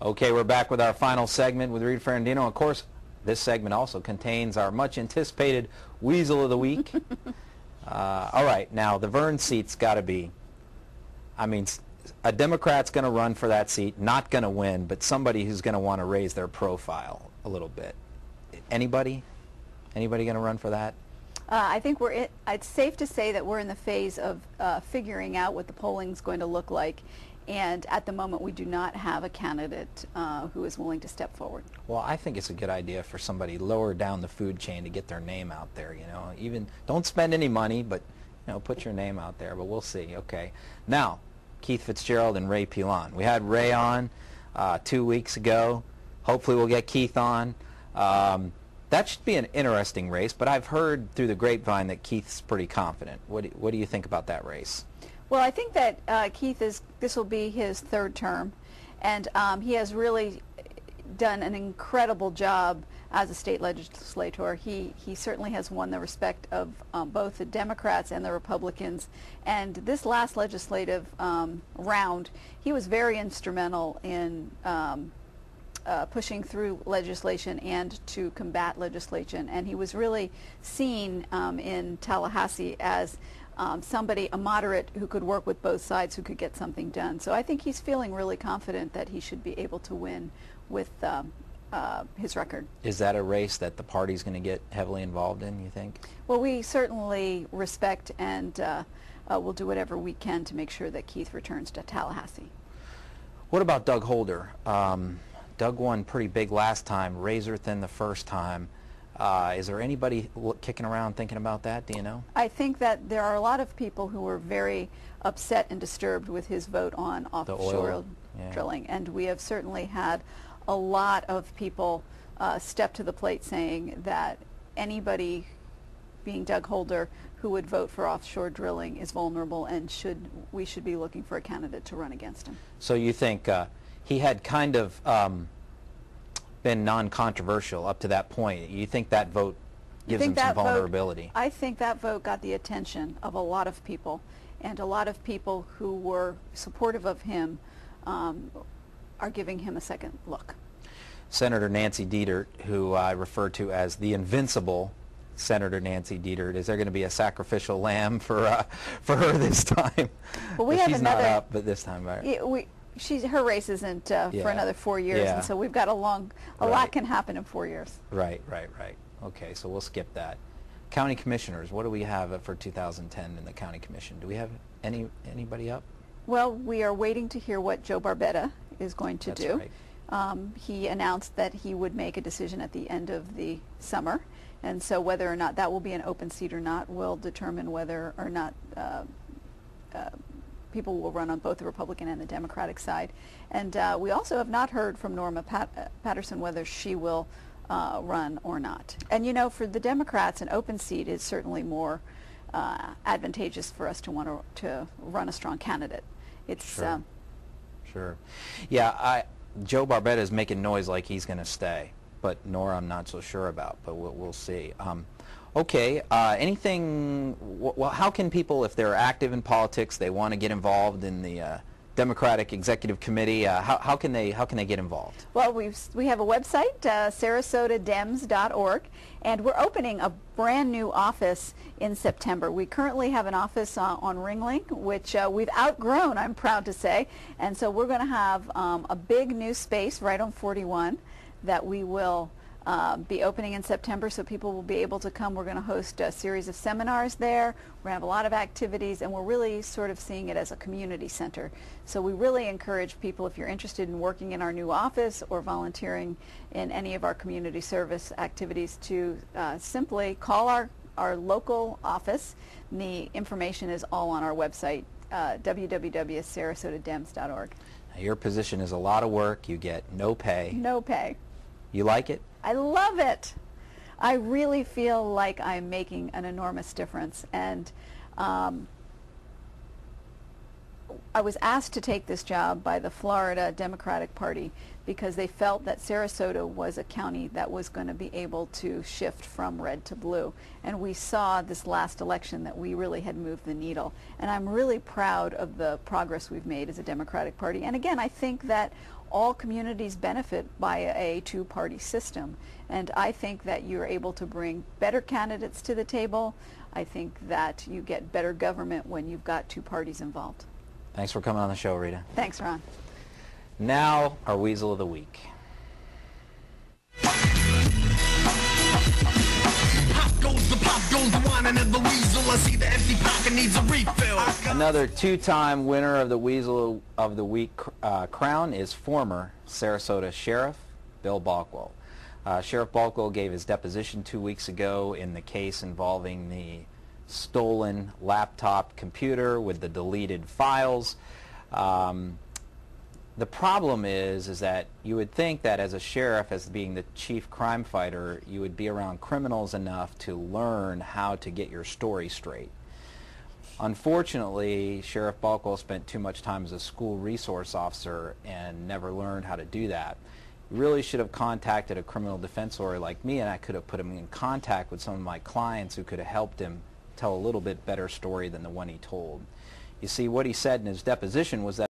Okay, we're back with our final segment with Rita Ferrandino. Of course, this segment also contains our much anticipated Weasel of the Week. All right, now the Vern seat's got to be, I mean, a Democrat's going to run for that seat, not going to win, but somebody who's going to want to raise their profile a little bit. Anybody? Anybody going to run for that? I think it's safe to say that we're in the phase of figuring out what the polling's going to look like. And at the moment, we do not have a candidate who is willing to step forward. Well, I think it's a good idea for somebody lower down the food chain to get their name out there, you know. Even don't spend any money, but, you know, put your name out there. But we'll see. Okay. Now, Keith Fitzgerald and Ray Pilon. We had Ray on 2 weeks ago. Hopefully we'll get Keith on. That should be an interesting race, but I've heard through the grapevine that Keith's pretty confident. What do you think about that race? Well, I think that Keith this will be his third term, and he has really done an incredible job as a state legislator. He certainly has won the respect of both the Democrats and the Republicans. And this last legislative round, he was very instrumental in pushing through legislation and to combat legislation. And he was really seen in Tallahassee as somebody, a moderate who could work with both sides, who could get something done. So I think he's feeling really confident that he should be able to win with his record. Is that a race that the party's going to get heavily involved in, you think? Well, we certainly respect and we'll do whatever we can to make sure that Keith returns to Tallahassee. What about Doug Holder? Doug won pretty big last time, razor thin the first time. Is there anybody kicking around thinking about that? Do you know? I think that there are a lot of people who were very upset and disturbed with his vote on offshore drilling. And we have certainly had a lot of people step to the plate saying that anybody, being Doug Holder, who would vote for offshore drilling is vulnerable and we should be looking for a candidate to run against him. So you think he had kind of been non-controversial up to that point. You think that vote gives him some vulnerability? I think that vote got the attention of a lot of people, and a lot of people who were supportive of him are giving him a second look. Senator Nancy Dietert, who I refer to as the invincible Senator Nancy Dietert, is there going to be a sacrificial lamb for her this time? Well, we have she's another. Not up, but this time, right? Yeah, her race isn't for another 4 years, and so we've got a lot can happen in 4 years. Right. Okay, so we'll skip that. County commissioners, what do we have for 2010 in the county commission? Do we have anybody up? Well, we are waiting to hear what Joe Barbetta is going to do. Right. He announced that he would make a decision at the end of the summer, and so whether or not that will be an open seat or not will determine whether or not people will run on both the Republican and the Democratic side. And we also have not heard from Norma Patterson whether she will run or not. And you know, for the Democrats, an open seat is certainly more advantageous for us to want to run a strong candidate. It's Sure. Yeah, Joe Barbetta is making noise like he's going to stay, but Nora I'm not so sure about, but we'll see. Okay, anything, well, how can people, if they're active in politics, they want to get involved in the Democratic Executive Committee, how can they get involved? Well, we have a website, sarasotadems.org, and we're opening a brand new office in September. We currently have an office on Ringling, which we've outgrown, I'm proud to say, and so we're going to have a big new space right on 41 that we will be opening in September, so people will be able to come. We're going to host a series of seminars there. We're going to have a lot of activities, and we're really sort of seeing it as a community center. So we really encourage people, if you're interested in working in our new office or volunteering in any of our community service activities, to simply call our local office. And the information is all on our website, www.sarasotadems.org. Your position is a lot of work. You get no pay. No pay. You like it? I love it. I really feel like I'm making an enormous difference. And I was asked to take this job by the Florida Democratic Party because they felt that Sarasota was a county that was going to be able to shift from red to blue. And we saw this last election that we really had moved the needle. And I'm really proud of the progress we've made as a Democratic Party. And again, I think that all communities benefit by a two-party system. And I think that you're able to bring better candidates to the table. I think that you get better government when you've got two parties involved. Thanks for coming on the show, Rita. Thanks, Ron. Now, our Weasel of the Week. Another two-time winner of the Weasel of the Week crown is former Sarasota Sheriff Bill Balkwill. Sheriff Balkwill gave his deposition 2 weeks ago in the case involving the stolen laptop computer with the deleted files. The problem is that you would think that as a sheriff, as being the chief crime fighter, you would be around criminals enough to learn how to get your story straight. Unfortunately, Sheriff Balkwill spent too much time as a school resource officer and never learned how to do that. He really should have contacted a criminal defense lawyer like me, and I could have put him in contact with some of my clients who could have helped him tell a little bit better story than the one he told. You see, what he said in his deposition was that